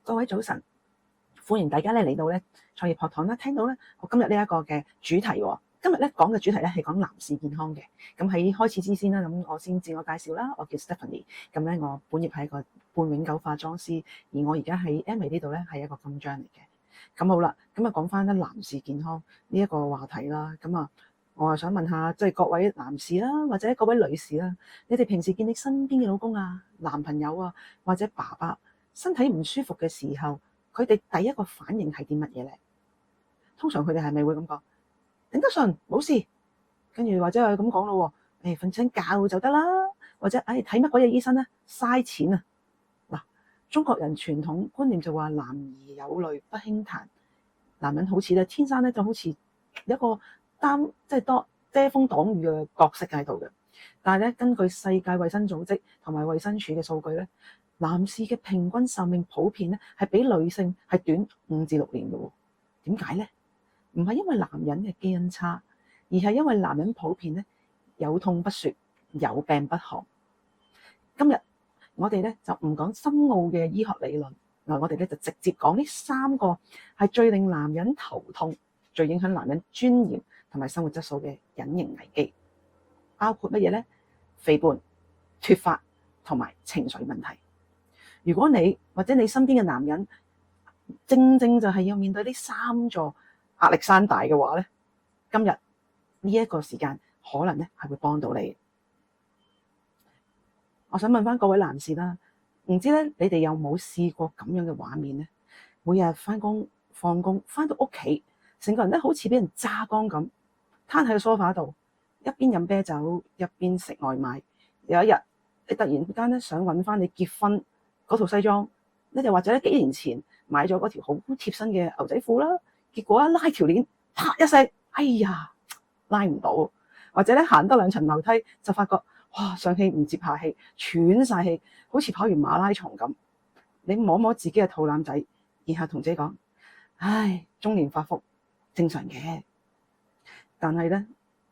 各位早晨，歡迎大家嚟到創業學堂啦。聽到我今日呢一個嘅主題喎，今日講嘅主題係講男士健康嘅。咁喺開始之先啦，咁我先自我介紹啦。我叫 Stephanie，咁我本業係一個半永久化妝師，而我而家喺 Amway 呢度係一個金章嚟嘅。咁好啦，咁講翻男士健康呢一個話題啦。咁我又想問下，即係各位男士啦，或者各位女士啦，你哋平時見你身邊嘅老公啊、男朋友啊，或者爸爸身體唔舒服嘅時候，佢哋第一個反應係啲乜嘢咧？通常佢哋係咪會咁講，頂得順冇事，跟住或者係咁講咯，瞓醒覺就得啦，或者睇乜鬼嘢醫生咧，嘥錢啊！嗱，中國人傳統觀念就話男兒有淚不輕彈，男人好似天生就好似一個即係多遮風擋雨嘅角色喺度嘅。但係根據世界衛生組織同埋衛生署嘅數據咧，男士嘅平均壽命普遍係比女性係短5至6年嘅。點解咧？唔係因為男人嘅基因差，而係因為男人普遍有痛不說，有病不寒。今日我哋就唔講深奧嘅醫學理論，我哋就直接講呢3個係最令男人頭痛、最影響男人尊嚴同埋生活質素嘅隱形危機，包括乜嘢咧？肥胖、脫髮同埋情緒問題。如果你或者你身邊嘅男人正就係要面對呢3座壓力山大嘅話咧，今日呢一個時間可能係會幫到你。我想問翻各位男士啦，唔知你哋有冇試過咁樣嘅畫面咧？每日翻工放工翻到屋企，成個人好似俾人榨乾咁，攤喺個梳化度，一邊飲啤酒一邊食外賣。有一日你突然間想揾翻你結婚嗰套西裝，你就或者幾年前買咗嗰條好貼身嘅牛仔褲啦，結果拉條鏈，啪一聲，哎呀，拉唔到，或者行多2層樓梯就發覺哇，上氣唔接下氣，喘晒氣，好似跑完馬拉松咁。你摸摸自己嘅肚腩仔，然後同自己講：唉，中年發福正常嘅。但係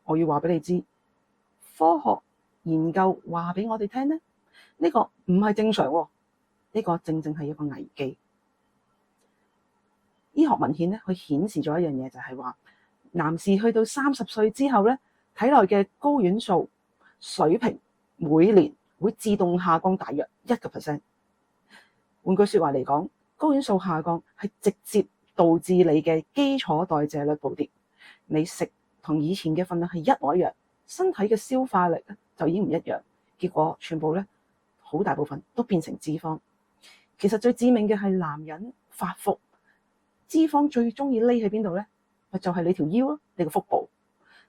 我要話俾你知，科學研究話俾我哋聽呢個唔係正常喎。呢個正係一個危機。醫學文獻佢顯示咗一樣嘢，就係話男士去到30歲之後體內嘅睾丸素水平每年會自動下降大約1%。換句說話嚟講，睾丸素下降係直接導致你嘅基礎代謝率暴跌。你食同以前嘅份量係一模一樣，身體嘅消化力就已經唔一樣，結果全部好大部分都變成脂肪。其實最致命嘅係男人發福，脂肪最中意匿喺邊度呢？就係你條腰咯，你個腹部。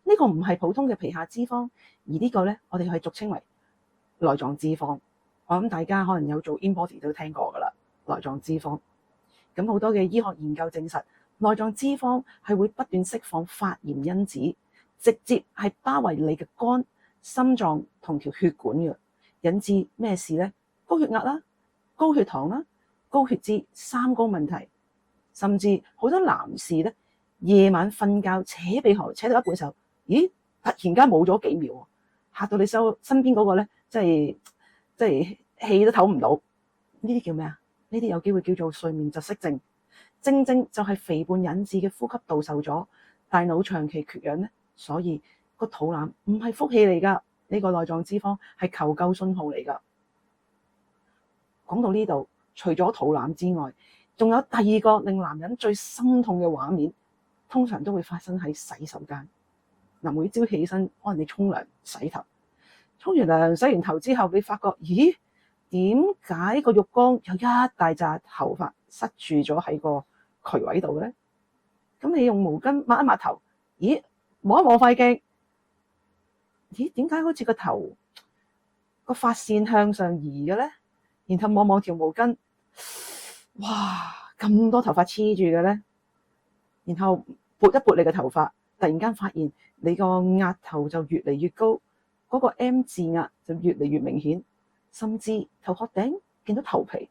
呢個唔係普通嘅皮下脂肪，而呢個我哋係俗稱為內臟脂肪。我諗大家可能有做 InBody 都聽過噶啦，內臟脂肪。咁好多嘅醫學研究證實，內臟脂肪係會不斷釋放發炎因子，直接係包圍你嘅肝、心臟同條血管嘅，引致咩事呢？高血壓啦、高血糖啦、高血脂、三高問題，甚至好多男士夜晚瞓覺扯鼻鼾扯到一半嘅時候，咦，突然間冇咗幾秒，嚇到你身邊嗰個即係氣都唞唔到。呢啲叫咩啊？呢啲有機會叫做睡眠窒息症，正就係肥胖引致嘅呼吸道受阻，大腦長期缺氧所以個肚腩唔係福氣嚟噶，呢個內臟脂肪係求救信號嚟噶。講到呢度，除咗肚腩之外，仲有第2個令男人最心痛嘅畫面，通常都會發生喺洗手間。每朝起身，可能你沖涼洗頭，沖完涼洗完頭之後，你發覺咦，點解個浴缸有一大紮頭髮塞住咗喺個渠位度咧？咁你用毛巾抹一抹頭，咦，摸一摸塊鏡，咦，點解好似個頭個髮線向上移嘅咧？然後望望條毛巾，哇，咁多頭髮黐住嘅咧，然後撥一撥你嘅頭髮，突然間發現你個額頭就越嚟越高，嗰個 M 字額就越嚟越明顯，甚至頭殼頂見到頭皮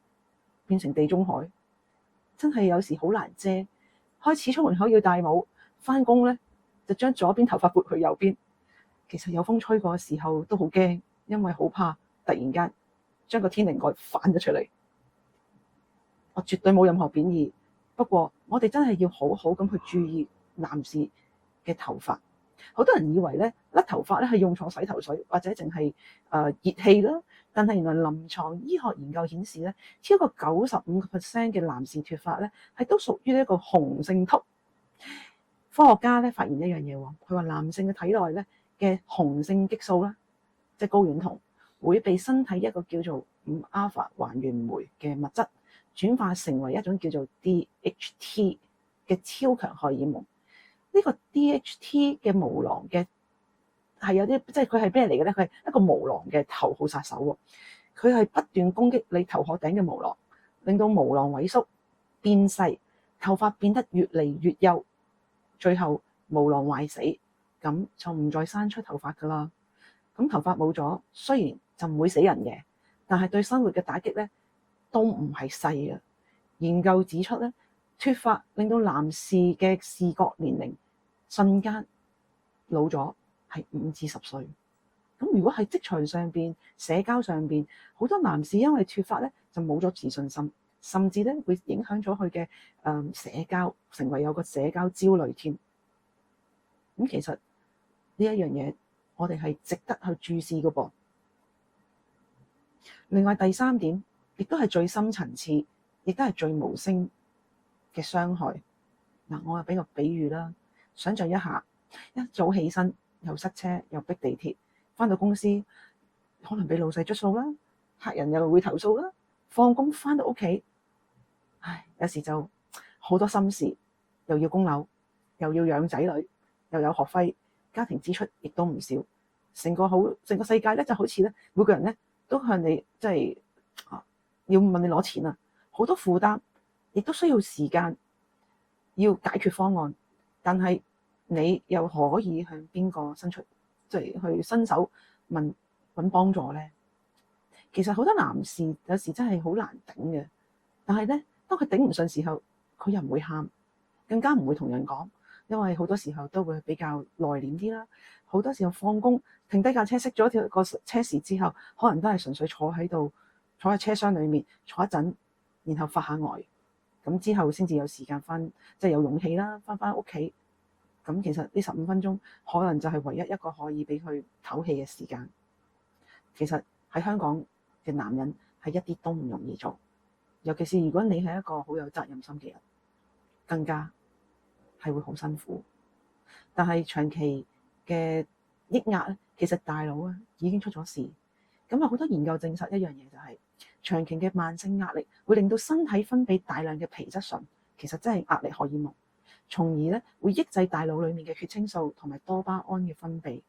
變成地中海，真係有時好難遮。開始出門口要戴帽，翻工就將左邊頭髮撥去右邊。其實有風吹過嘅時候都好驚，因為好怕突然間將個天靈蓋反咗出嚟。我絕對冇任何貶義。不過我哋真係要好好咁去注意男士嘅頭髮。好多人以為咧甩頭髮咧係用錯洗頭水或者淨係熱氣啦，但係原來臨床醫學研究顯示咧，超過95%嘅男士脫髮咧係都屬於一個雄性禿。科學家咧發現一樣嘢喎，佢話男性嘅體內咧嘅雄性激素啦，即係睾丸酮，會被身體一個叫做5α還原酶嘅物質轉化成為一種叫做 DHT 嘅超強荷爾蒙。呢個 DHT 嘅毛囊嘅係有啲，即係佢係咩嚟嘅咧？佢係一個毛囊嘅頭號殺手喎。佢係不斷攻擊你頭殼頂嘅毛囊，令到毛囊萎縮變細，頭髮變得越嚟越幼，最後毛囊壞死，咁就唔再生出頭髮噶啦。咁頭髮冇咗，雖然就唔會死人嘅，但係對生活嘅打擊咧都唔係細嘅。研究指出咧，脫髮令到男士嘅視覺年齡瞬間老咗係5至10歲。咁如果喺職場上邊、社交上邊，好多男士因為脫髮咧就冇咗自信心，甚至咧會影響咗佢嘅社交，成為有個社交焦慮添。咁其實呢一樣嘢，我哋係值得去注視嘅噃。另外第3點，亦都係最深層次，亦都係最無聲嘅傷害。嗱，我又俾個比喻啦。想像一下，一早起身又塞車又逼地鐵，返到公司可能俾老細捽數啦，客人又會投訴啦。放工返到屋企，有時就好多心事，又要供樓，又要養仔女，又有學費，家庭支出亦都唔少。成個世界咧就好似咧，每個人咧都向你即係要問你攞錢啊，好多負擔，亦都需要時間要解決方案。但係你又可以向邊個伸出，即係去伸手揾幫助咧？其實好多男士有時真係好難頂嘅，但係咧，當佢頂唔順時候，佢又唔會喊，更加唔會同人講，因為好多時候都會比較內斂啲啦。好多時候放工停低架車，熄咗個車匙之後，可能都係純粹坐喺度，坐喺車廂裡面坐一陣，然後發下呆。咁之後先至有時間翻，即係有勇氣啦，翻屋企。咁其實呢15分鐘可能就係唯一一個可以俾佢唞氣嘅時間。其實喺香港嘅男人係一啲都唔容易做，尤其是如果你係一個好有責任心嘅人，更加係會好辛苦。但係長期嘅抑壓咧，其實大腦啊已經出咗事。咁好多研究證實一樣嘢就係，長期嘅慢性壓力會令到身體分泌大量嘅皮質醇，其實真係壓力荷爾蒙，從而咧會抑制大腦裡面嘅血清素同埋多巴胺嘅分泌。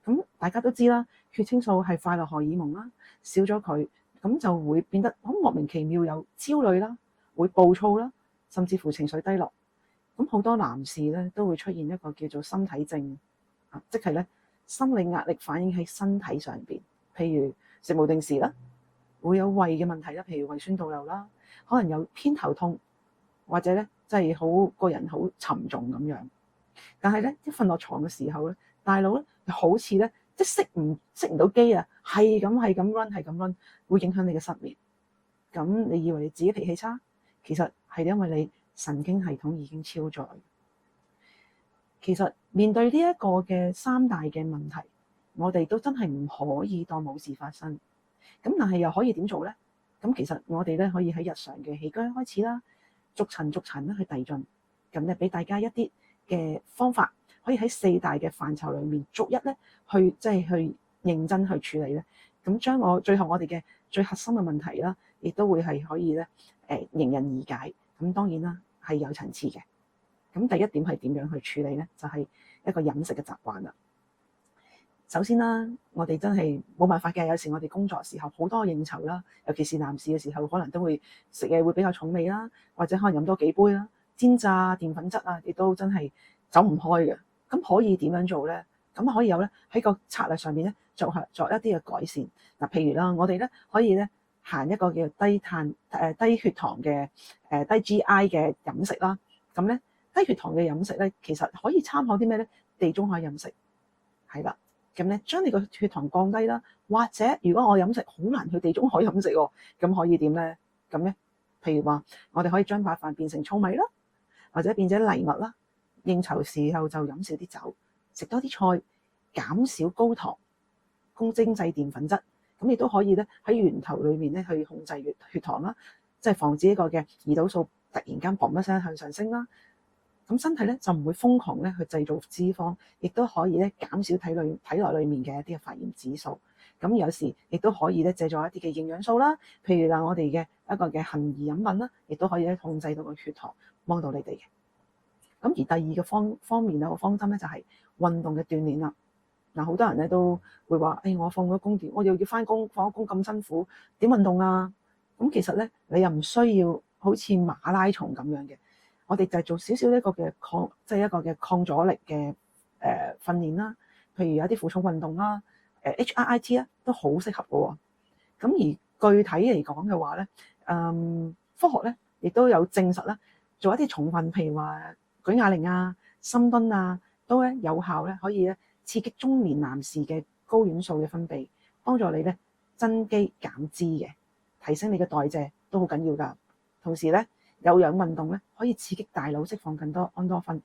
咁大家都知啦，血清素係快樂荷爾蒙啦，少咗佢，咁就會變得好莫名其妙，有焦慮啦，會暴躁啦，甚至乎情緒低落。咁好多男士咧都會出現一個叫做心體症，即係咧心理壓力反映喺身體上邊，譬如食無定時啦，會有胃嘅問題啦，譬如胃酸倒流啦，可能有偏頭痛，或者咧即係好個人好沉重咁樣。但係咧一瞓落床嘅時候咧，大腦咧好似咧即係熄唔到機啊，係咁 run，會影響你嘅失眠。咁你以為你自己脾氣差，其實係因為你神經系統已經超載。其實面對呢一個嘅3大嘅問題，我哋都真係唔可以當冇事發生。咁但係又可以點做咧？咁其實我哋咧可以喺日常嘅起居開始啦，逐層咧去遞進。咁咧俾大家一啲嘅方法，可以喺4大嘅範疇裡面逐一咧去去認真去處理咧。咁將最後我哋嘅最核心嘅問題啦，亦都會係可以咧迎刃而解。咁當然啦，係有層次嘅。咁第一點係點樣去處理咧？就係一個飲食嘅習慣啦。首先啦，我哋真係冇辦法嘅。有時我哋工作時候好多應酬啦，尤其是男士嘅時候，可能都會食嘢會比較重味啦，或者可能飲多幾杯啦，煎炸澱粉質啊，亦都真係走唔開嘅。咁可以點樣做咧？咁可以有咧喺個策略上面咧作一啲嘅改善。嗱，譬如啦，我哋咧可以咧行一個叫低血糖嘅低 GI 嘅飲食啦。咁咧低血糖嘅飲食咧，其實可以參考啲咩咧？地中海飲食係啦。咁咧將你個血糖降低啦，或者如果我飲食好難去地中海飲食喎，咁可以點咧？咁咧譬如話，我哋可以將白飯變成糙米啦，或者變成藜麥啦。應酬時候就飲少啲酒，食多啲菜，減少高糖、高精製澱粉質。咁亦都可以咧喺源頭裏面咧去控制血糖啦，即係防止呢個嘅胰島素突然間嘣一聲向上升啦。咁身體咧就唔會瘋狂咧去製造脂肪，亦都可以咧減少體內裏面嘅一啲嘅發炎指數。咁有時亦都可以咧借助一啲嘅營養素啦，譬如我哋嘅一個嘅杏仁飲品啦，亦都可以咧控制到個血糖，幫到你哋嘅。咁而第二個方面咧，個方針咧就係運動嘅鍛鍊啦。嗱，好多人咧都會話，我放咗工，我又要翻工，放咗工咁辛苦，點運動啊？咁其實咧，你又唔需要好似馬拉松咁樣嘅，我哋就係做少少一個嘅一個嘅抗阻力嘅訓練啦。譬如有啲負重運動啦，HIIT 咧都好適合嘅喎。咁而具體嚟講嘅話咧，科學咧亦都有證實啦，做一啲重訓，譬如話舉啞鈴啊、深蹲啊，都咧有效咧，可以咧刺激中年男士嘅睾丸素嘅分泌，幫助你咧增肌減脂嘅，提升你嘅代謝都好緊要㗎。同時咧有氧運動咧可以刺激大腦釋放更多安多酚。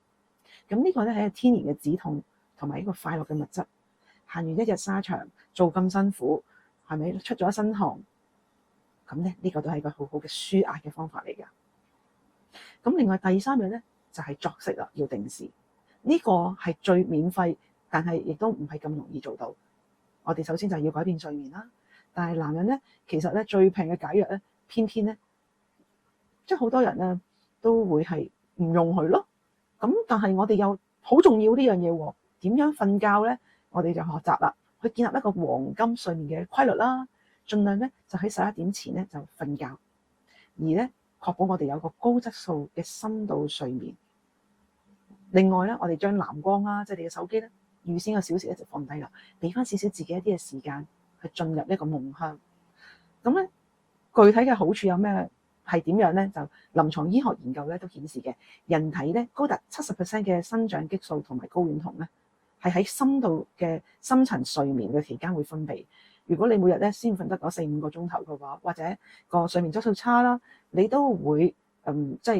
咁呢個咧係天然嘅止痛同埋一個快樂嘅物質。行完一日沙場做咁辛苦，係咪出咗一身汗？咁咧呢個都係一個好好嘅舒壓嘅方法嚟㗎。咁另外第三樣咧就係作息啦，要定時。呢個係最免費，但係亦都唔係咁容易做到。我哋首先就係要改變睡眠啦。但係男人咧，其實咧最平嘅解藥咧，偏偏咧，即係好多人咧都會係唔用佢咯。咁但係我哋又好重要呢樣嘢喎，點樣瞓覺咧？我哋就學習啦，去建立一個黃金睡眠嘅規律啦。盡量咧就喺11點前咧就瞓覺，而咧確保我哋有個高質素嘅深度睡眠。另外咧，我哋將藍光啦，即係你嘅手機咧，預先個小時咧就放低啦，俾翻少少自己一啲嘅時間去進入一個夢鄉。咁咧，具體嘅好處有咩？係點樣咧？就臨床醫學研究咧都顯示嘅，人體咧高達70% 嘅生長激素同埋睾丸酮咧，係喺深度嘅深層睡眠嘅期間會分泌。如果你每日咧先瞓得嗰4-5個鐘頭嘅話，或者個睡眠質素差啦，你都會即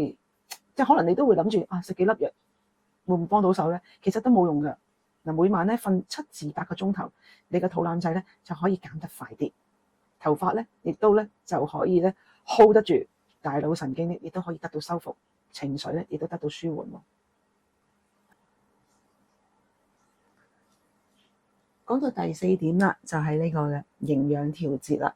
係可能你都會諗住食幾粒藥會唔會幫到手咧？其實都冇用㗎。嗱，每晚咧瞓7至8個鐘頭，你個肚腩仔咧就可以減得快啲，頭髮咧亦都咧就可以咧 hold 得住，大腦神經咧亦都可以得到修復，情緒咧亦都得到舒緩喎。講到第4點啦，就係呢個嘅營養調節啦。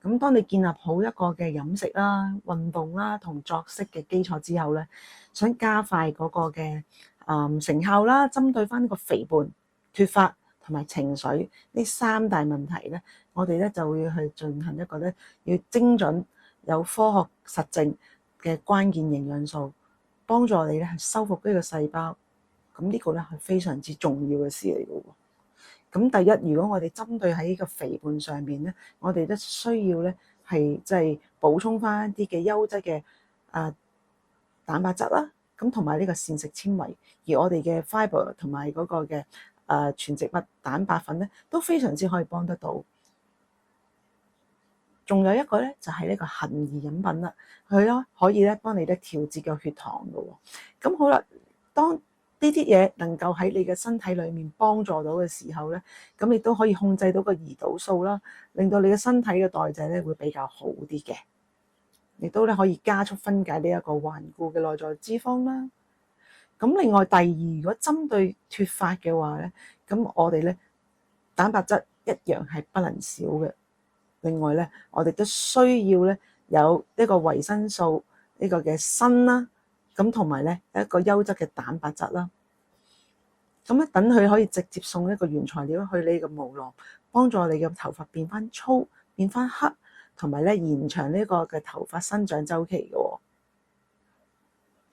咁當你建立好一個嘅飲食啦、運動啦同作息嘅基礎之後咧，想加快嗰個嘅成效啦，針對翻呢個肥胖、脫髮同埋情緒呢3大問題咧，我哋咧就會去進行一個咧要精準、有科學實證嘅關鍵營養素，幫助你咧係修復呢個細胞。咁呢個咧係非常之重要嘅事嚟嘅喎。咁第一，如果我哋針對喺呢個肥胖上面咧，我哋都需要咧係即係補充翻一啲嘅優質嘅蛋白質啦，咁同埋呢個膳食纖維，而我哋嘅 fiber 同埋嗰個嘅全植物蛋白粉咧都非常之可以幫得到。仲有一個咧就係呢個杏仁飲品啦，佢咧可以咧幫你咧調節個血糖嘅喎。咁好啦，當呢啲嘢能夠喺你嘅身體裏面幫助到嘅時候咧，咁亦都可以控制到個胰島素啦，令到你嘅身體嘅代謝咧會比較好啲嘅，亦都咧可以加速分解呢一個頑固嘅內在脂肪啦。咁另外第二，如果針對脫髮嘅話咧，咁我哋咧蛋白質一樣係不能少嘅。另外咧，我哋都需要咧有一個維生素呢個嘅鋅啦。咁同埋咧一個優質嘅蛋白質啦，咁咧等佢可以直接送一個原材料去你個毛囊，幫助你嘅頭髮變翻粗、變翻黑，同埋咧延長呢個嘅頭髮生長週期嘅。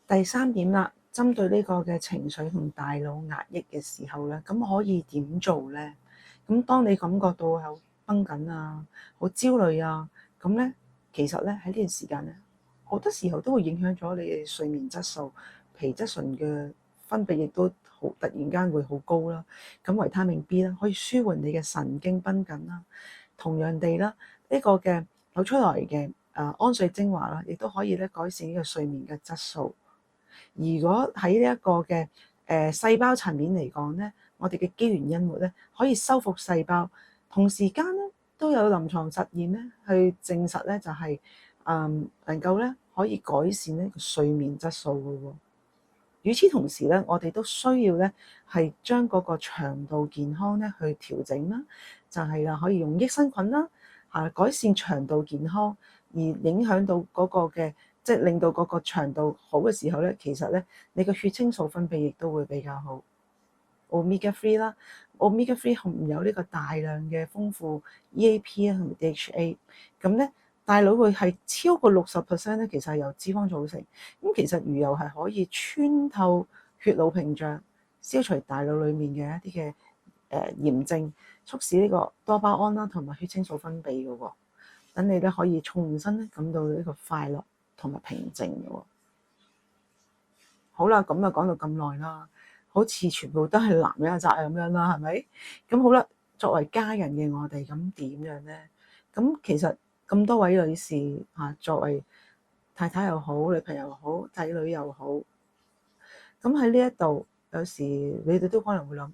第3點啦，針對呢個嘅情緒同大腦壓抑嘅時候咧，咁可以點做咧？咁當你感覺到有繃緊啊、好焦慮啊，咁咧其實咧喺呢段時間咧，好多時候都會影響咗你嘅睡眠質素，皮質醇嘅分泌亦都突然間會好高啦。咁維他命 B 啦，可以舒緩你嘅神經繃緊啦。同樣地啦，呢個嘅流出來嘅安睡精華啦，亦都可以咧改善呢個睡眠嘅質素。如果喺呢一個嘅細胞層面嚟講咧，我哋嘅肌原因活咧可以修復細胞，同時間咧都有臨床實驗咧去證實咧就係能夠咧可以改善呢個睡眠質素嘅喎。與此同時咧，我哋都需要咧係將嗰個腸道健康咧去調整啦，就係啦，可以用益生菌啦，改善腸道健康，而影響到嗰個嘅即係令到嗰個腸道好嘅時候咧，其實咧你個血清素分泌亦都會比較好。Omega 3啦，Omega 3含有呢個大量嘅豐富 EAP 啊同埋 DHA， 咁咧。大腦會係超過60%咧，其實係由脂肪組成。咁其實魚油係可以穿透血腦屏障，消除大腦裡面嘅一啲嘅炎症，促使呢個多巴胺啦同埋血清素分泌嘅喎。等你咧可以重新咧感到呢個快樂同埋平靜嘅喎。好啦，咁啊講到咁耐啦，好似全部都係男人嘅責任咁樣啦，係咪？咁好啦，作為家人嘅我哋，咁點樣咧？咁其實咁多位女士作為太太又好，女朋友又好，仔女又好，咁喺呢一度，有時你哋都可能會諗，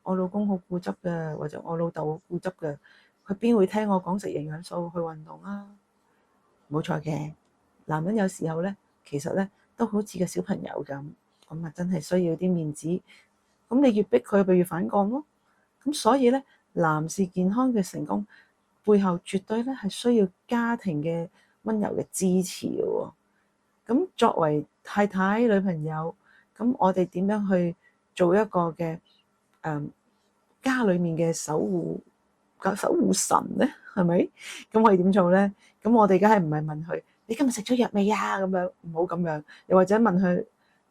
我老公好固執嘅，或者我老豆好固執嘅，佢邊會聽我講食營養素去運動啊？冇錯嘅，男人有時候咧，其實咧都好似個小朋友咁啊，真係需要啲面子。咁你越逼佢，咪越反抗咯。咁所以咧，男士健康嘅成功背後絕對咧係需要家庭嘅溫柔嘅支持嘅喎。咁作為太太女朋友，咁我哋點樣去做一個嘅家裡面嘅守護神咧？係咪？咁可以點做咧？咁我哋梗係唔係問佢你今日食咗藥未啊？咁樣唔好咁樣，又或者問佢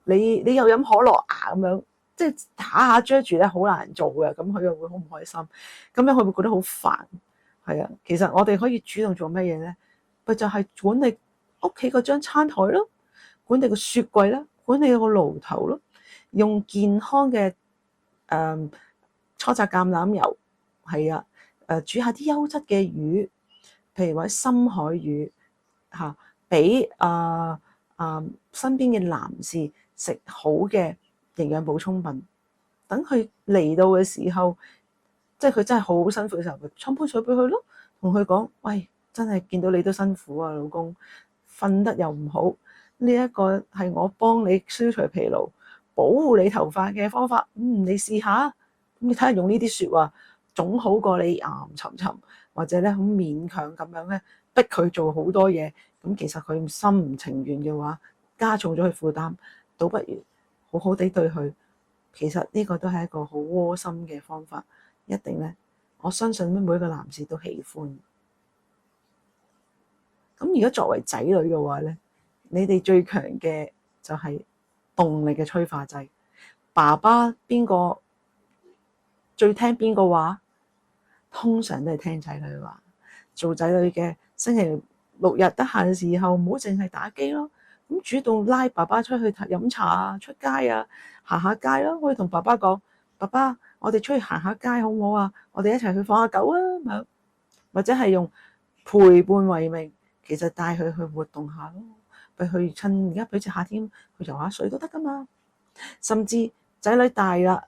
你又飲可樂啊？咁樣即係下下追住咧，好難做嘅。咁佢又會好唔開心，咁樣佢會覺得好煩。係啊，其實我哋可以主動做乜嘢咧？咪就係管理屋企嗰張餐台咯，管理個雪櫃啦，管理個爐頭咯，用健康嘅初榨橄欖油，係啊，煮下啲優質嘅魚，譬如話深海魚嚇，俾身邊嘅男士食好嘅營養補充品，等佢嚟到嘅時候。即係佢真係好辛苦嘅時候，咪沖杯水俾佢咯，同佢講：喂，真係見到你都辛苦啊，老公，瞓得又唔好。呢一個係我幫你消除疲勞、保護你頭髮嘅方法。你試下，咁你睇下用呢啲説話，總好過你沉沉，或者咧好勉強咁樣咧逼佢做好多嘢。咁其實佢心唔情願嘅話，加重咗佢負擔，倒不如好好地對佢。其實呢個都係一個好窩心嘅方法。一定咧，我相信每一個男士都喜歡。咁如果作為仔女嘅話咧，你哋最強嘅就係動力嘅催化劑。爸爸邊個最聽邊個話？通常都係聽仔女話。做仔女嘅星期六日得閒嘅時候，唔好淨係打機咯。咁主動拉爸爸出去飲茶啊、出街啊、行下街咯。可以同爸爸講：爸爸，我哋出去行下街好唔好啊？我哋一齊去放下狗啊，咁或者係用陪伴為名，其實帶佢去活動下咯，俾佢趁而家比似夏天去游下水都得噶嘛。甚至仔女大啦，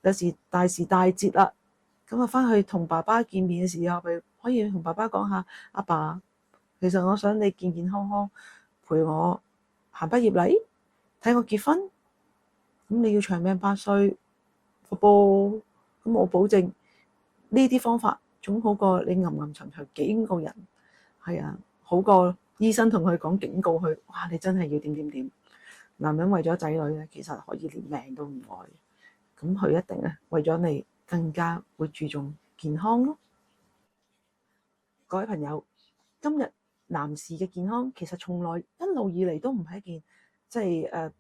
有時大時大節啦，咁啊翻去同爸爸見面嘅時候，咪可以同爸爸講下：阿爸，其實我想你健健康康陪我行畢業禮，睇我結婚，咁你要長命百歲。咁我保證呢啲方法總好過你沉沉警告人，係啊，好過醫生同佢講警告佢，哇！你真係要點點點。男人為咗仔女咧，其實可以連命都唔愛，咁佢一定咧為咗你更加會注重健康咯。各位朋友，今日男士嘅健康其實從來一路以嚟都唔係一件即係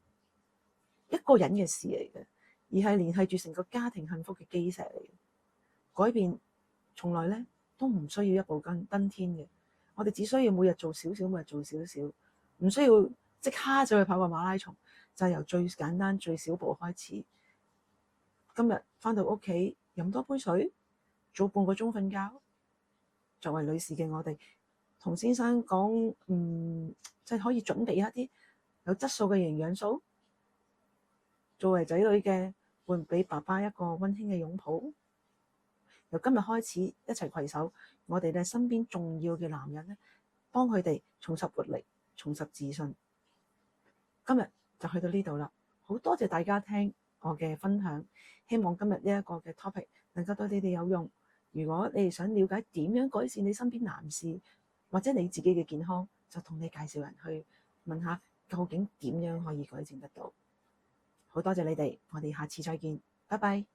一個人嘅事嚟嘅。而係聯繫住成個家庭幸福嘅基石嚟。改變從來咧都唔需要一步登天嘅，我哋只需要每日做少少，每日做少少，唔需要即刻就去跑個馬拉松，就係由最簡單最小步開始。今日返到屋企飲多杯水，早半個鐘瞓覺。作為女士嘅我哋，同先生講，即係可以準備一啲有質素嘅營養素。作為仔女嘅，會唔會俾爸爸一個溫馨嘅擁抱？由今日開始，一齊攜手，我哋嘅身邊重要嘅男人咧，幫佢哋重拾活力，重拾自信。今日就去到呢度啦，好多謝大家聽我嘅分享，希望今日呢一個嘅 topic 能夠對你哋有用。如果你哋想了解點樣改善你身邊男士或者你自己嘅健康，就同你介紹人去問下究竟點樣可以改善得到。好多謝你哋，我哋下次再見，拜拜。